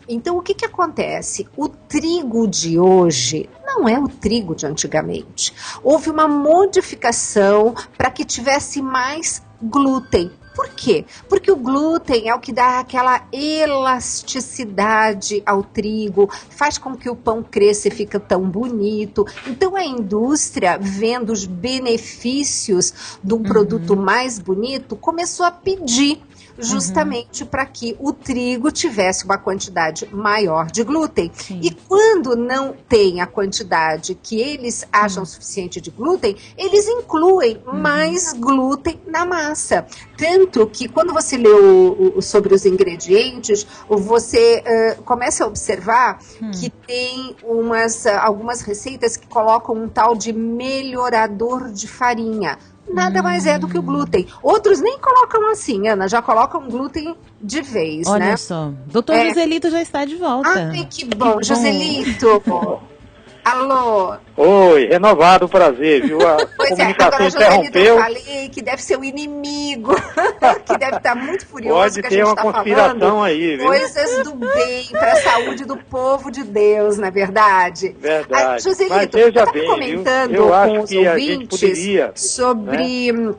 Então, o que acontece? O trigo de hoje não é o trigo de antigamente. Houve uma modificação para que tivesse mais glúten. Por quê? Porque o glúten é o que dá aquela elasticidade ao trigo, faz com que o pão cresça e fica tão bonito. Então a indústria, vendo os benefícios de um produto mais bonito, começou a pedir justamente para que o trigo tivesse uma quantidade maior de glúten. E quando não tem a quantidade que eles acham suficiente de glúten, eles incluem mais glúten na massa. Tanto que quando você lê sobre os ingredientes, você começa a observar que tem algumas receitas que colocam um tal de melhorador de farinha. Nada mais é do que o glúten. Outros nem colocam assim, Ana, já colocam glúten de vez, né? Olha só, doutor Joselito já está de volta. Ai, que bom, Joselito. Alô? Oi, renovado o prazer, viu? A comunicação interrompeu. Eu falei que deve ser o inimigo, que deve estar muito furioso. Pode ter uma conspiração aí, viu? Coisas do bem para a saúde do povo de Deus, não é verdade? Verdade. Joselito, mas veja eu bem, comentando viu? Eu acho com os que ouvintes poderia, sobre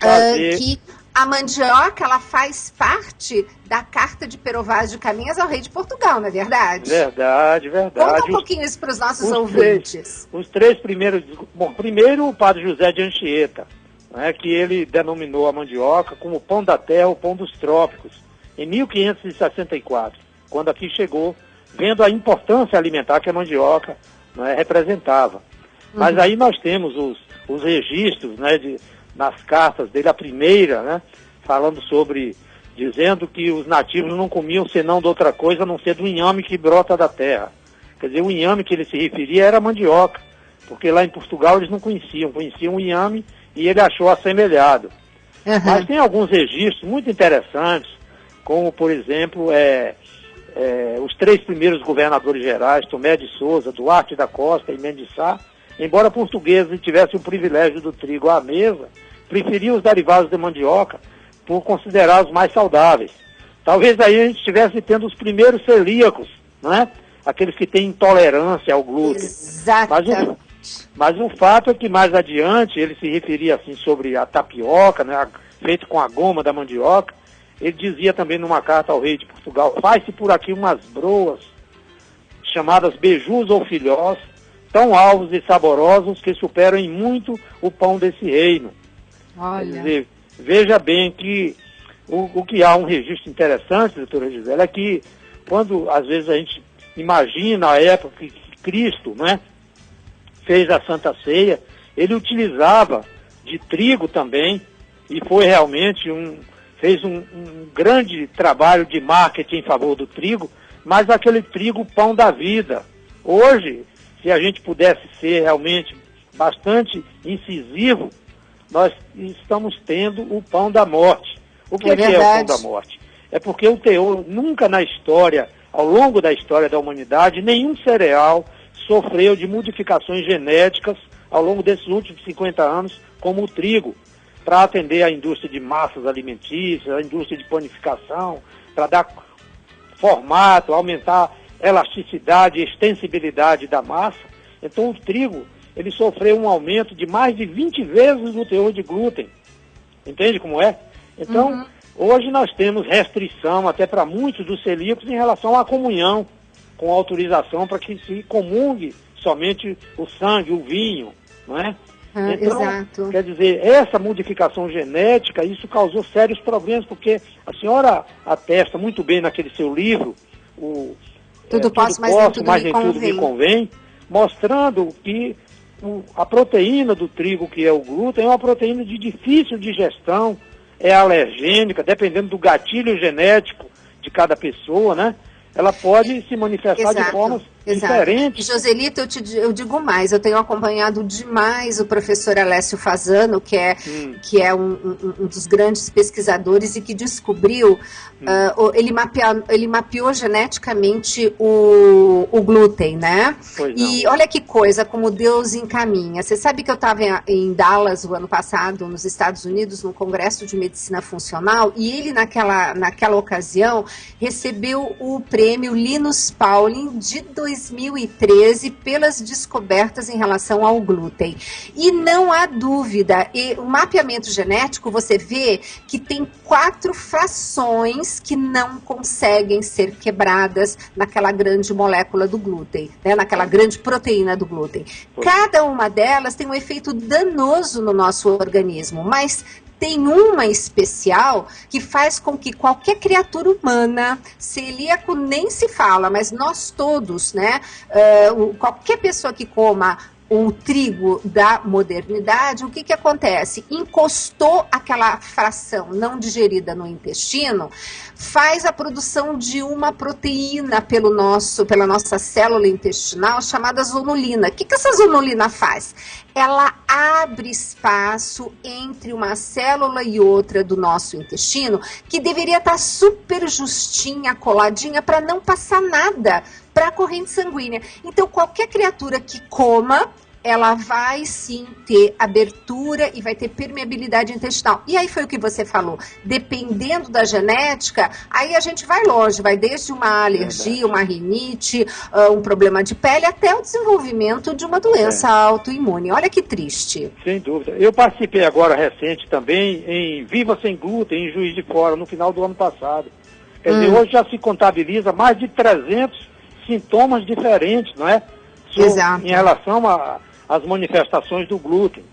fazer... que A mandioca, ela faz parte da carta de Perovaz de Caminhas ao rei de Portugal, não é verdade? Verdade. Conta um pouquinho isso para os nossos ouvintes. Os três primeiros... Bom, primeiro o padre José de Anchieta, né, que ele denominou a mandioca como o pão da terra, o pão dos trópicos, em 1564, quando aqui chegou, vendo a importância alimentar que a mandioca, né, representava. Mas aí nós temos os registros, né, nas cartas dele, a primeira, né, falando sobre, dizendo que os nativos não comiam senão de outra coisa, a não ser do inhame que brota da terra. Quer dizer, o inhame que ele se referia era a mandioca, porque lá em Portugal eles não conheciam o inhame e ele achou assemelhado. Mas tem alguns registros muito interessantes, como, por exemplo, os três primeiros governadores gerais, Tomé de Souza, Duarte da Costa e Mendes Sá, embora portugueses tivessem o privilégio do trigo à mesa, preferiam os derivados de mandioca por considerá-los mais saudáveis. Talvez aí a gente estivesse tendo os primeiros celíacos, né? Aqueles que têm intolerância ao glúten. Exatamente. Mas o fato é que mais adiante ele se referia assim sobre a tapioca, né, feito com a goma da mandioca. Ele dizia também numa carta ao rei de Portugal: faz-se por aqui umas broas chamadas beijus ou filhós, tão alvos e saborosos que superam em muito o pão desse reino. Olha. Quer dizer, veja bem que o que há um registro interessante, doutora Gisela, é que quando às vezes a gente imagina a época que Cristo, né, fez a Santa Ceia, ele utilizava de trigo também, e foi realmente fez um grande trabalho de marketing em favor do trigo, mas aquele trigo pão da vida. Hoje, se a gente pudesse ser realmente bastante incisivo, nós estamos tendo o pão da morte. O que é o pão da morte? É porque o teor, nunca na história, ao longo da história da humanidade, nenhum cereal sofreu de modificações genéticas ao longo desses últimos 50 anos, como o trigo, para atender à indústria de massas alimentícias, à indústria de panificação, para dar formato, aumentar elasticidade e extensibilidade da massa. Então o trigo, ele sofreu um aumento de mais de 20 vezes no teor de glúten. Entende como é? Então, hoje nós temos restrição até para muitos dos celíacos em relação à comunhão, com autorização para que se comungue somente o sangue, o vinho, não é? Então, exato. Quer dizer, essa modificação genética, isso causou sérios problemas, porque a senhora atesta muito bem naquele seu livro, Tudo posso, mas nem tudo me convém, mostrando que a proteína do trigo, que é o glúten, é uma proteína de difícil digestão, é alergênica, dependendo do gatilho genético de cada pessoa, né? Ela pode se manifestar de formas diferentes. Joselito, eu digo mais, eu tenho acompanhado demais o professor Alessio Fasano, que é um dos grandes pesquisadores e que descobriu, ele mapeou geneticamente o glúten, né? E olha que coisa, como Deus encaminha. Você sabe que eu estava em Dallas o ano passado, nos Estados Unidos, no Congresso de Medicina Funcional, e ele naquela ocasião recebeu o prêmio Linus Pauling de 2013 pelas descobertas em relação ao glúten. E não há dúvida, o mapeamento genético, você vê que tem 4 frações que não conseguem ser quebradas naquela grande molécula do glúten, né, naquela grande proteína do glúten. Cada uma delas tem um efeito danoso no nosso organismo, mas tem uma especial que faz com que qualquer criatura humana, celíaco nem se fala, mas nós todos, né, qualquer pessoa que coma o trigo da modernidade, o que acontece? Encostou aquela fração não digerida no intestino, faz a produção de uma proteína pela nossa célula intestinal chamada zonulina. O que essa zonulina faz? Ela abre espaço entre uma célula e outra do nosso intestino, que deveria estar super justinha, coladinha, para não passar nada para a corrente sanguínea. Então, qualquer criatura que coma ela vai sim ter abertura e vai ter permeabilidade intestinal. E aí foi o que você falou, dependendo da genética, aí a gente vai longe, vai desde uma alergia, uma rinite, um problema de pele, até o desenvolvimento de uma doença autoimune. Olha que triste. Sem dúvida. Eu participei agora recente também em Viva Sem Glúten, em Juiz de Fora, no final do ano passado. Quer dizer, hoje já se contabiliza mais de 300 sintomas diferentes, não é? Exato. Em relação às manifestações do glúten.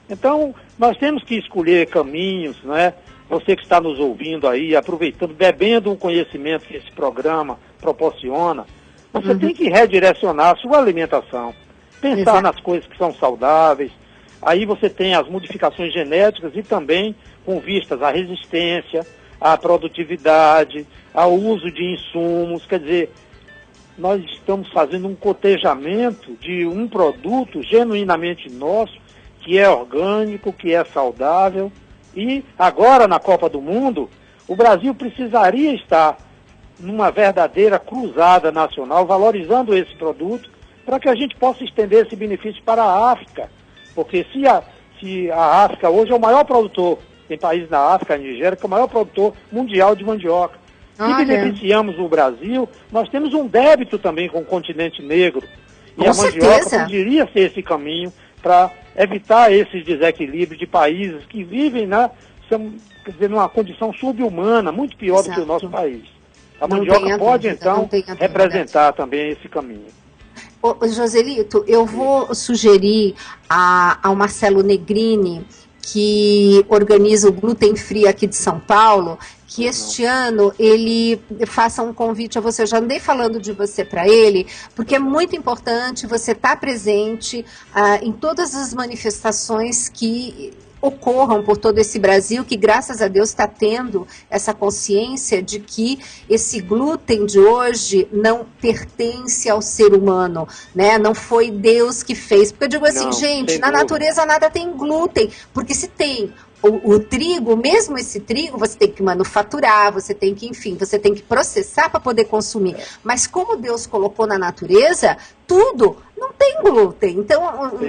Então, nós temos que escolher caminhos, não é? Você que está nos ouvindo aí, aproveitando, bebendo o conhecimento que esse programa proporciona, você tem que redirecionar a sua alimentação. Pensar nas coisas que são saudáveis. Aí você tem as modificações genéticas e também com vistas à resistência, à produtividade, ao uso de insumos. Quer dizer, nós estamos fazendo um cotejamento de um produto genuinamente nosso, que é orgânico, que é saudável. E agora, na Copa do Mundo, o Brasil precisaria estar numa verdadeira cruzada nacional, valorizando esse produto, para que a gente possa estender esse benefício para a África. Porque se a África hoje é o maior produtor, tem países na África, a Nigéria, que é o maior produtor mundial de mandioca. Se beneficiamos o Brasil, nós temos um débito também com o continente negro. E a mandioca poderia ser esse caminho para evitar esses desequilíbrios de países que vivem quer dizer, numa condição sub-humana, muito pior do que o nosso país. A mandioca pode, então, representar também esse caminho. Ô, Joselito, eu vou sugerir ao Marcelo Negrini, que organiza o Gluten Free aqui de São Paulo, que este ano ele faça um convite a você. Eu já andei falando de você para ele, porque é muito importante você estar presente em todas as manifestações que ocorram por todo esse Brasil, que graças a Deus está tendo essa consciência de que esse glúten de hoje não pertence ao ser humano, né? Não foi Deus que fez. Porque eu digo assim, gente, na natureza nada tem glúten, porque se tem o trigo, mesmo esse trigo, você tem que manufaturar, você tem que, enfim, você tem que processar para poder consumir. Mas como Deus colocou na natureza, tudo não tem glúten. Então,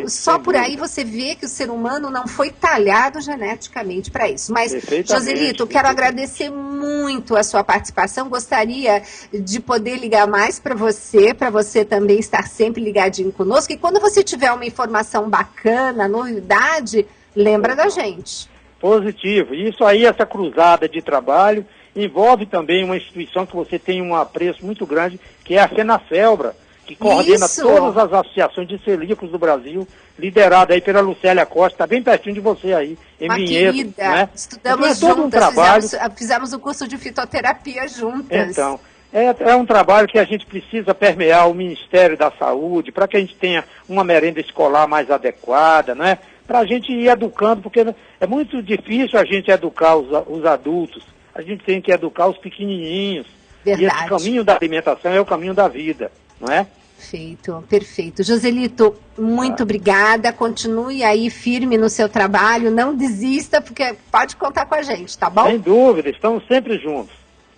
só por aí você vê que o ser humano não foi talhado geneticamente para isso. Mas, Joselito, quero agradecer muito a sua participação. Gostaria de poder ligar mais para você também estar sempre ligadinho conosco. E quando você tiver uma informação bacana, novidade, lembra da gente. Positivo. E isso aí, essa cruzada de trabalho, envolve também uma instituição que você tem um apreço muito grande, que é a FENAFELBRA, que coordena todas as associações de celíacos do Brasil, liderada aí pela Lucélia Costa, está bem pertinho de você aí, em Vinhedo. Querida, né? Estudamos então, juntas, um trabalho... fizemos o curso de fitoterapia juntas. Então, é um trabalho que a gente precisa permear o Ministério da Saúde, para que a gente tenha uma merenda escolar mais adequada, né? Para a gente ir educando, porque é muito difícil a gente educar os adultos, a gente tem que educar os pequenininhos. Verdade. E esse caminho da alimentação é o caminho da vida, não é? Perfeito. Joselito, muito obrigada, continue aí firme no seu trabalho, não desista, porque pode contar com a gente, tá bom? Sem dúvida, estamos sempre juntos.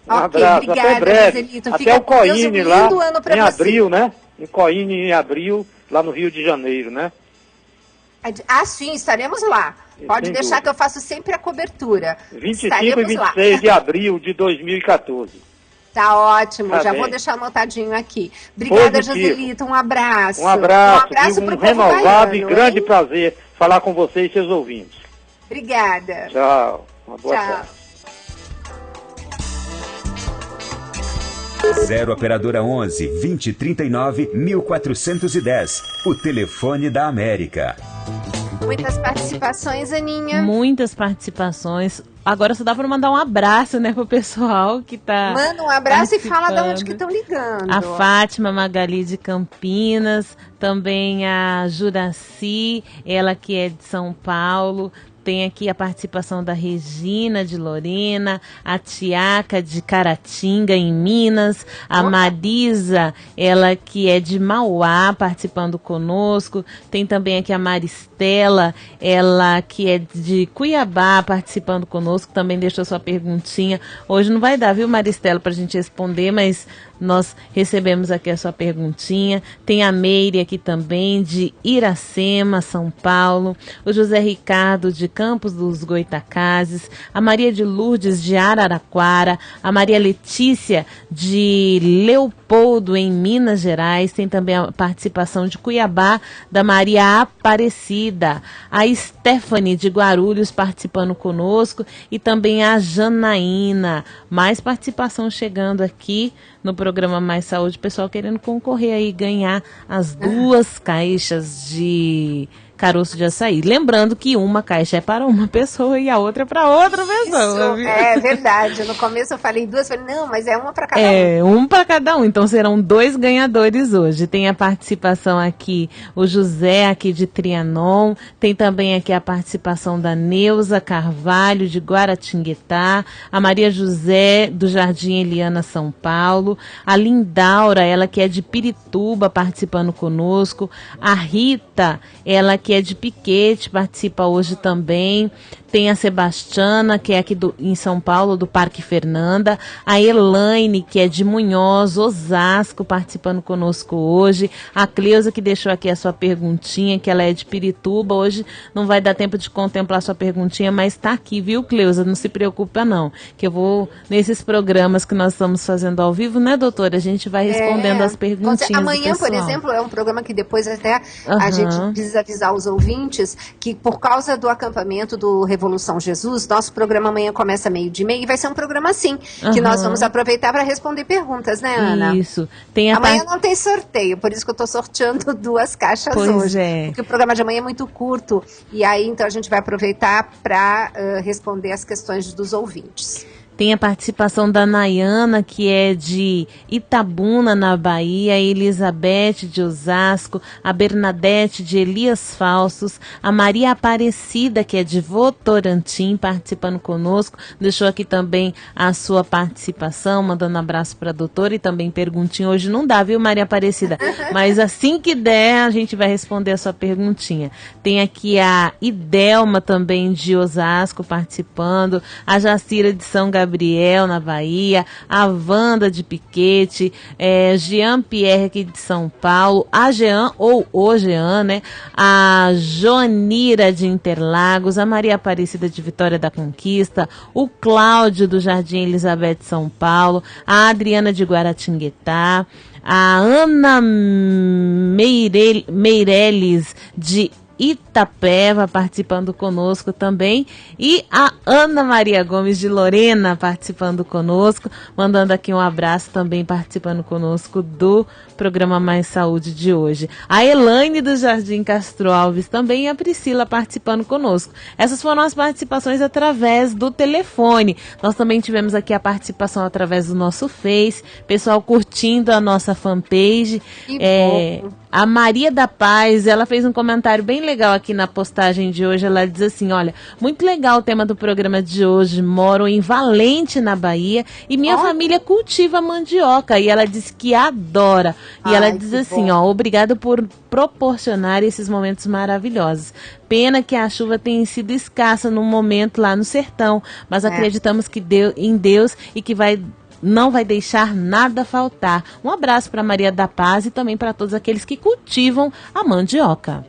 Um abraço, obrigada, até breve. Joselito. Até Fica o Coine lá, em abril, você. né? Em Coine, em abril, lá no Rio de Janeiro, né? Sim, estaremos lá. Pode deixar que eu faço sempre a cobertura. 25 e 26 de abril de 2014. Tá ótimo, já vou deixar anotadinho aqui. Obrigada, Joselito, um abraço. Um abraço pro renovado baiano, e grande prazer falar com você e seus ouvintes. Obrigada. Tchau. Uma boa tarde. 0 operadora 11 2039 1410. O telefone da América. Muitas participações, Aninha. Muitas participações. Agora só dá para mandar um abraço, né, pro pessoal que tá. Manda um abraço e fala de onde que estão ligando. A Fátima Magali de Campinas, também a Juraci, ela que é de São Paulo. tem aqui a participação da Regina de Lorena, a Tiaca de Caratinga, em Minas, a Marisa, ela que é de Mauá, participando conosco. Tem também aqui a Maristela, ela que é de Cuiabá, participando conosco, também deixou sua perguntinha. Hoje não vai dar, viu, Maristela, pra gente responder, mas nós recebemos aqui a sua perguntinha. Tem a Meire aqui também, de Iracema, São Paulo. O José Ricardo, de Campos dos Goitacazes. A Maria de Lourdes, de Araraquara. A Maria Letícia, de Leopoldo, em Minas Gerais. Tem também a participação de Cuiabá, da Maria Aparecida. A Stephanie, de Guarulhos, participando conosco. E também a Janaína. Mais participação chegando aqui no programa Mais Saúde, pessoal querendo concorrer aí, ganhar as 2 caixas de caroço de açaí. Lembrando que uma caixa é para uma pessoa e a outra é para outra pessoa. Isso, é verdade. No começo eu falei 2, falei, não, mas é uma para cada um. É, um para cada um. Então serão 2 ganhadores hoje. Tem a participação aqui, o José aqui de Trianon. Tem também aqui a participação da Neuza Carvalho, de Guaratinguetá. A Maria José, do Jardim Eliana, São Paulo. A Lindaura, ela que é de Pirituba, participando conosco. A Rita, ela que é de Piquete, participa hoje também. Tem a Sebastiana, que é aqui em São Paulo, do Parque Fernanda. A Elaine, que é de Munhoz, Osasco, participando conosco hoje. A Cleusa, que deixou aqui a sua perguntinha, que ela é de Pirituba. Hoje não vai dar tempo de contemplar a sua perguntinha, mas está aqui, viu, Cleusa? Não se preocupa não, que eu vou, nesses programas que nós estamos fazendo ao vivo, né, doutora? A gente vai respondendo as perguntinhas. Amanhã, por exemplo, é um programa que depois até a gente precisa avisar os ouvintes que, por causa do acampamento do Revolução Jesus, nosso programa amanhã começa 12:30 e vai ser um programa assim, que nós vamos aproveitar para responder perguntas, né, Ana? Isso. Amanhã não tem sorteio, por isso que eu estou sorteando 2 caixas hoje. Porque o programa de amanhã é muito curto, e aí então a gente vai aproveitar para responder as questões dos ouvintes. Tem a participação da Nayana, que é de Itabuna, na Bahia, a Elizabeth de Osasco, a Bernadette de Elias Falsos, a Maria Aparecida, que é de Votorantim, participando conosco. Deixou aqui também a sua participação, mandando abraço para a doutora e também perguntinha. Hoje não dá, viu, Maria Aparecida? Mas assim que der, a gente vai responder a sua perguntinha. Tem aqui a Idelma também de Osasco participando, a Jacira de São Gabriel, na Bahia, a Wanda de Piquete, Jean Pierre aqui de São Paulo, a Jean, ou o Jean, né? A Joanira de Interlagos, a Maria Aparecida de Vitória da Conquista, o Cláudio do Jardim Elizabeth, São Paulo, a Adriana de Guaratinguetá, a Ana Meirelles de Itapeva participando conosco também, e a Ana Maria Gomes de Lorena participando conosco, mandando aqui um abraço também, participando conosco do programa Mais Saúde de hoje. A Elaine do Jardim Castro Alves também, e a Priscila participando conosco. Essas foram as participações através do telefone. Nós também tivemos aqui a participação através do nosso Face, pessoal curtindo a nossa fanpage. A Maria da Paz, ela fez um comentário bem legal aqui na postagem de hoje. Ela diz assim, olha, muito legal o tema do programa de hoje. Moro em Valente, na Bahia, e minha família cultiva mandioca, e ela diz que adora. E ela diz assim, ó, obrigada por proporcionar esses momentos maravilhosos. Pena que a chuva tenha sido escassa no momento lá no sertão, mas acreditamos que em Deus e que não vai deixar nada faltar. Um abraço para Maria da Paz e também para todos aqueles que cultivam a mandioca.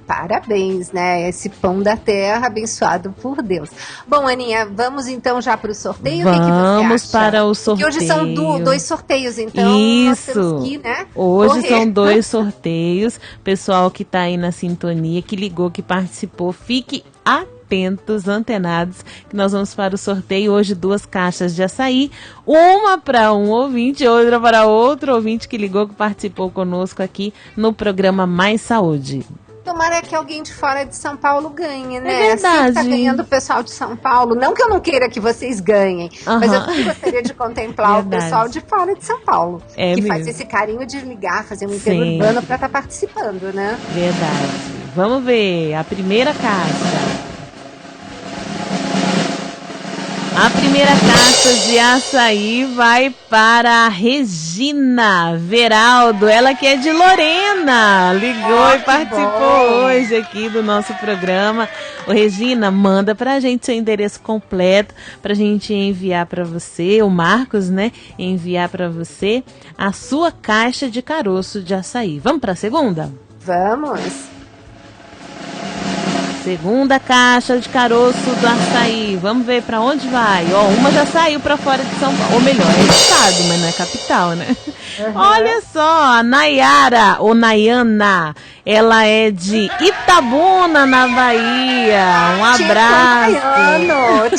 Parabéns, né? Esse pão da terra abençoado por Deus. Bom, Aninha, vamos então já para o sorteio? Vamos para o sorteio. Porque hoje são 2 sorteios, então nós temos que, né, hoje são 2 sorteios. Pessoal que está aí na sintonia, que ligou, que participou, fique atentos, antenados, que nós vamos para o sorteio hoje. 2 caixas de açaí, uma para um ouvinte, outra para outro ouvinte que ligou, que participou conosco aqui no programa Mais Saúde. Tomara que alguém de fora de São Paulo ganhe, né? É verdade. Assim tá ganhando o pessoal de São Paulo. Não que eu não queira que vocês ganhem, mas eu também gostaria de contemplar o pessoal de fora de São Paulo. Que faz esse carinho de ligar, fazer um interurbano para estar participando, né? Verdade. Vamos ver a primeira caixa. A primeira caixa de açaí vai para a Regina Veraldo, ela que é de Lorena, ligou e participou hoje aqui do nosso programa. Ô, Regina, manda pra gente seu endereço completo, pra gente enviar pra você, o Marcos, né, enviar pra você a sua caixa de caroço de açaí. Vamos pra segunda? Vamos. Segunda caixa de caroço do açaí. Vamos ver pra onde vai. Ó, uma já saiu pra fora de São Paulo. Ou melhor, é estado, mas não é capital, né? Uhum. Olha só, a Nayara, ou Nayana, ela é de Itabuna, na Bahia. Um abraço.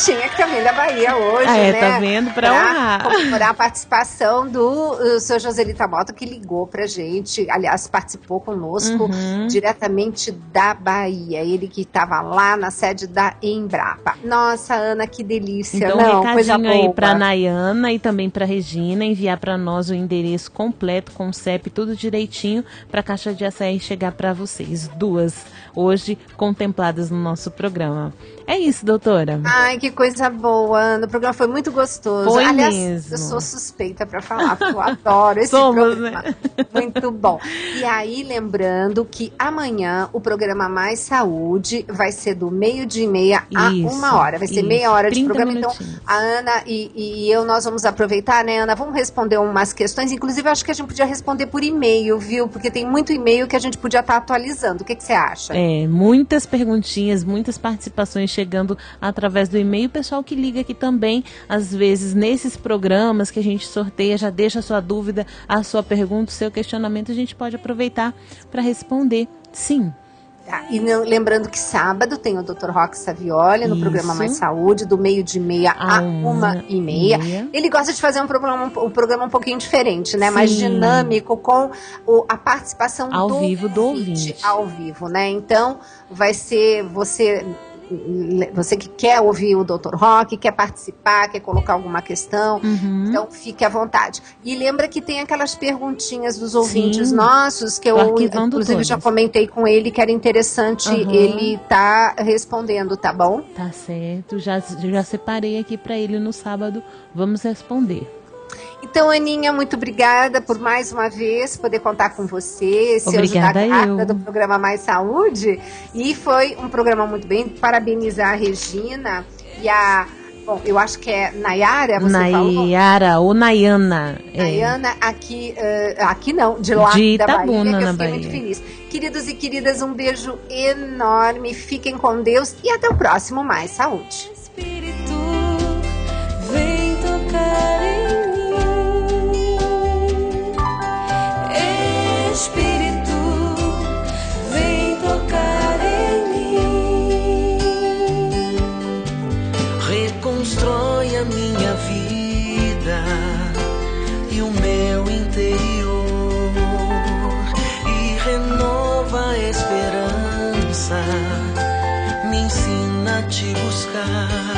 Tinha que também da Bahia hoje, né? Tá vendo? Pra honrar. Comemorar a participação do seu Joselito Mota, que ligou pra gente. Aliás, participou conosco diretamente da Bahia. Ele que estava lá na sede da Embrapa. Nossa, Ana, que delícia. Então, um recadinho aí pra Nayana e também pra Regina, enviar pra nós o endereço completo, com o CEP, tudo direitinho, pra caixa de açaí chegar pra vocês. Duas, hoje, contempladas no nosso programa. É isso, doutora. Ai, que coisa boa, Ana. O programa foi muito gostoso. Foi Aliás, mesmo. Eu sou suspeita pra falar, porque eu adoro esse programa. Né? Muito bom. E aí, lembrando que amanhã o programa Mais Saúde vai ser do 12:30 a 1h. Vai ser meia hora de programa. Minutinhos. Então, a Ana e eu, nós vamos aproveitar, né, Ana? Vamos responder umas questões. Inclusive, eu acho que a gente podia responder por e-mail, viu? Porque tem muito e-mail que a gente podia estar atualizando. O que você acha? Muitas perguntinhas, muitas participações chegando através do e-mail. O pessoal que liga aqui também, às vezes, nesses programas que a gente sorteia, já deixa a sua dúvida, a sua pergunta, o seu questionamento, a gente pode aproveitar para responder. Sim. Tá, e lembrando que sábado tem o Dr. Roque Savioli no programa Mais Saúde, do 12:30 a 1h30. Ele gosta de fazer um programa um pouquinho diferente, né? Sim. Mais dinâmico, com a participação ao vivo do ouvinte. Ao vivo, né? Então, vai ser você que quer ouvir o Dr. Roque, quer participar, quer colocar alguma questão, então fique à vontade. E lembra que tem aquelas perguntinhas dos ouvintes nossos, que eu inclusive já comentei com ele, que era interessante ele tá respondendo, tá bom? Tá certo, já separei aqui para ele no sábado, vamos responder. Então, Aninha, muito obrigada por mais uma vez poder contar com você, ser ajudada do programa Mais Saúde. E foi um programa muito bem. Parabenizar a Regina e bom, eu acho que é Nayara, você falou? Nayara ou Nayana. Nayana, aqui não, de lá de da Itabuna, Bahia, que eu na fiquei Bahia. muito feliz. Queridos e queridas, um beijo enorme, fiquem com Deus e até o próximo Mais Saúde. Espírito, vem tocar em Espírito, vem tocar em mim. Reconstrói a minha vida e o meu interior e renova a esperança. Me ensina a te buscar.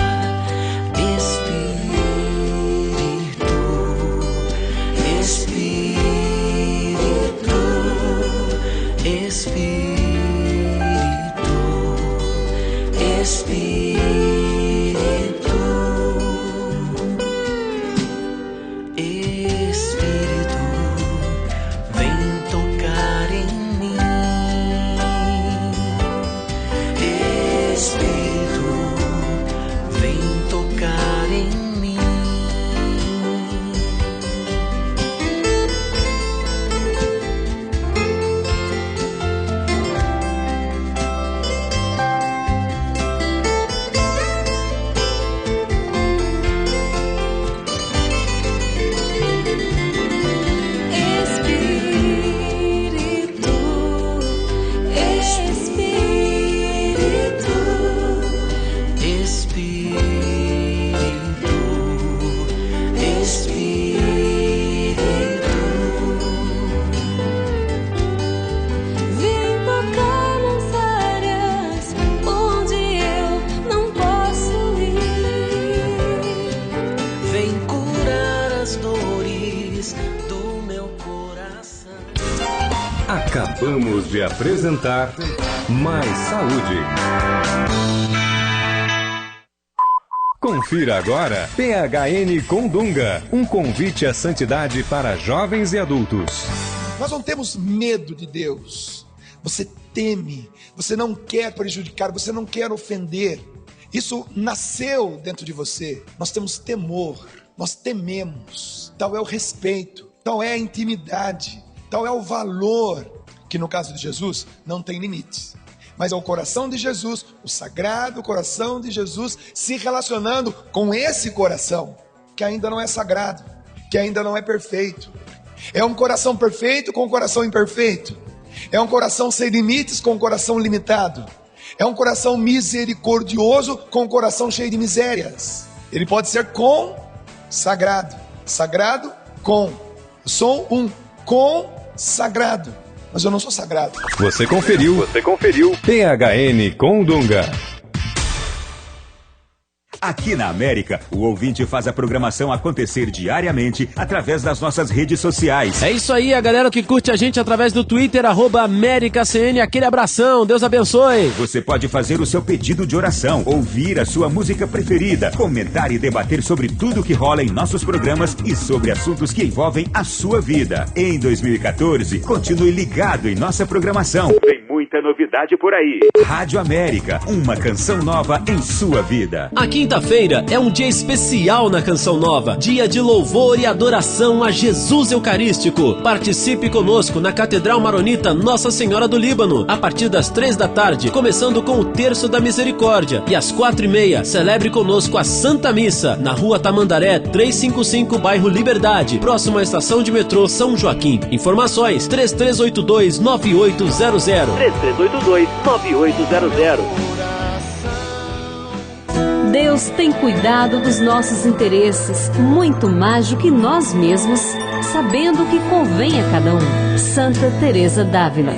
Acabamos de apresentar Mais Saúde. Confira agora PHN com Dunga, um convite à santidade para jovens e adultos. Nós não temos medo de Deus. Você teme, você não quer prejudicar, você não quer ofender. Isso nasceu dentro de você. Nós temos temor, nós tememos. Tal é o respeito, tal é a intimidade, tal é o valor, que no caso de Jesus não tem limites. Mas é o coração de Jesus, o sagrado coração de Jesus, se relacionando com esse coração, que ainda não é sagrado, que ainda não é perfeito. É um coração perfeito com um coração imperfeito. É um coração sem limites com um coração limitado. É um coração misericordioso com um coração cheio de misérias. Ele pode ser consagrado. Sagrado com. Eu sou um consagrado, mas eu não sou sagrado. Você conferiu PHN com Dunga. Aqui na América, o ouvinte faz a programação acontecer diariamente através das nossas redes sociais. É isso aí, a galera que curte a gente através do Twitter, @AméricaCN, aquele abração, Deus abençoe. Você pode fazer o seu pedido de oração, ouvir a sua música preferida, comentar e debater sobre tudo que rola em nossos programas e sobre assuntos que envolvem a sua vida. Em 2014, continue ligado em nossa programação. Tem muita novidade por aí. Rádio América, uma canção nova em sua vida. A quinta-feira é um dia especial na Canção Nova, dia de louvor e adoração a Jesus Eucarístico. Participe conosco na Catedral Maronita Nossa Senhora do Líbano, a partir das 3 da tarde, começando com o Terço da Misericórdia. E às 4h30, celebre conosco a Santa Missa, na Rua Tamandaré, 355, bairro Liberdade, próximo à estação de metrô São Joaquim. Informações 3382-9800. 3382-9800. Deus tem cuidado dos nossos interesses, muito mais do que nós mesmos, sabendo o que convém a cada um. Santa Teresa d'Ávila.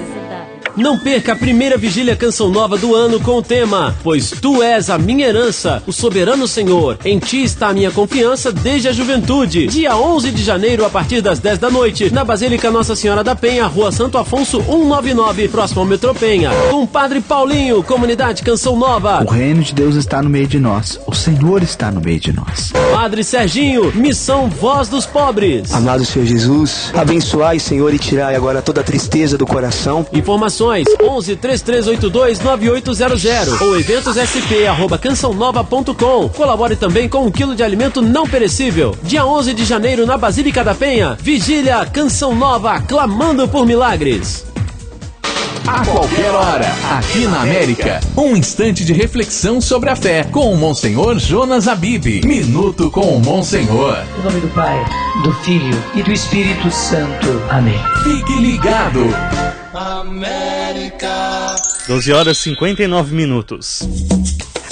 Não perca a primeira vigília Canção Nova do ano com o tema Pois Tu És a Minha Herança, o Soberano Senhor. Em Ti está a minha confiança desde a juventude. Dia 11 de janeiro, a partir das 10 da noite, na Basílica Nossa Senhora da Penha, Rua Santo Afonso 199, próximo ao metrô Penha. Com Padre Paulinho, Comunidade Canção Nova. O reino de Deus está no meio de nós. O Senhor está no meio de nós. Padre Serginho, Missão Voz dos Pobres. Amado Senhor Jesus, abençoai, Senhor, e tirai agora toda a tristeza do coração. Informações 11 3382 9800 ou eventossp@cançãonova.com. Colabore também com 1 quilo de alimento não perecível. Dia 11 de janeiro na Basílica da Penha, vigília Canção Nova, clamando por milagres. A qualquer hora, aqui na América, um instante de reflexão sobre a fé com o Monsenhor Jonas Habib. Minuto com o Monsenhor. Em nome do Pai, do Filho e do Espírito Santo. Amém. Fique ligado. América. 12h59.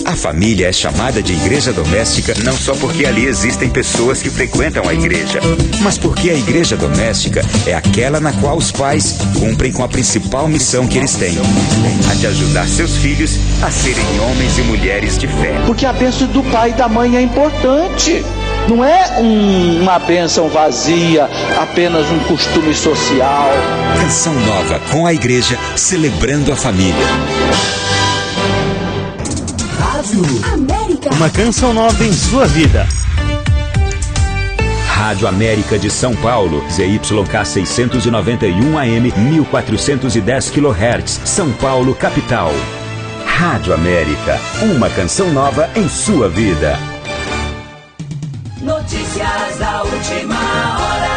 A família é chamada de igreja doméstica não só porque ali existem pessoas que frequentam a igreja, mas porque a igreja doméstica é aquela na qual os pais cumprem com a principal missão que eles têm, a de ajudar seus filhos a serem homens e mulheres de fé. Porque a bênção do pai e da mãe é importante. Não é uma bênção vazia, apenas um costume social. Canção Nova com a igreja, celebrando a família. Rádio América. Uma canção nova em sua vida. Rádio América de São Paulo, ZYK 691 AM, 1410 kHz, São Paulo, capital. Rádio América, uma canção nova em sua vida. Notícias da última hora.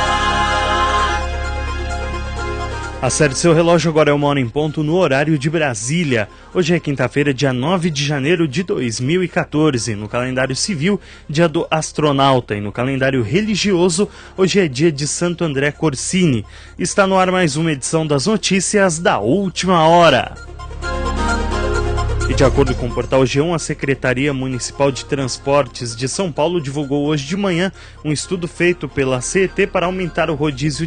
Acerte seu relógio, agora é 1h em ponto no horário de Brasília. Hoje é quinta-feira, dia 9 de janeiro de 2014. No calendário civil, dia do astronauta. E no calendário religioso, hoje é dia de Santo André Corsini. Está no ar mais uma edição das notícias da última hora. E de acordo com o portal G1, a Secretaria Municipal de Transportes de São Paulo divulgou hoje de manhã um estudo feito pela CET para aumentar o rodízio de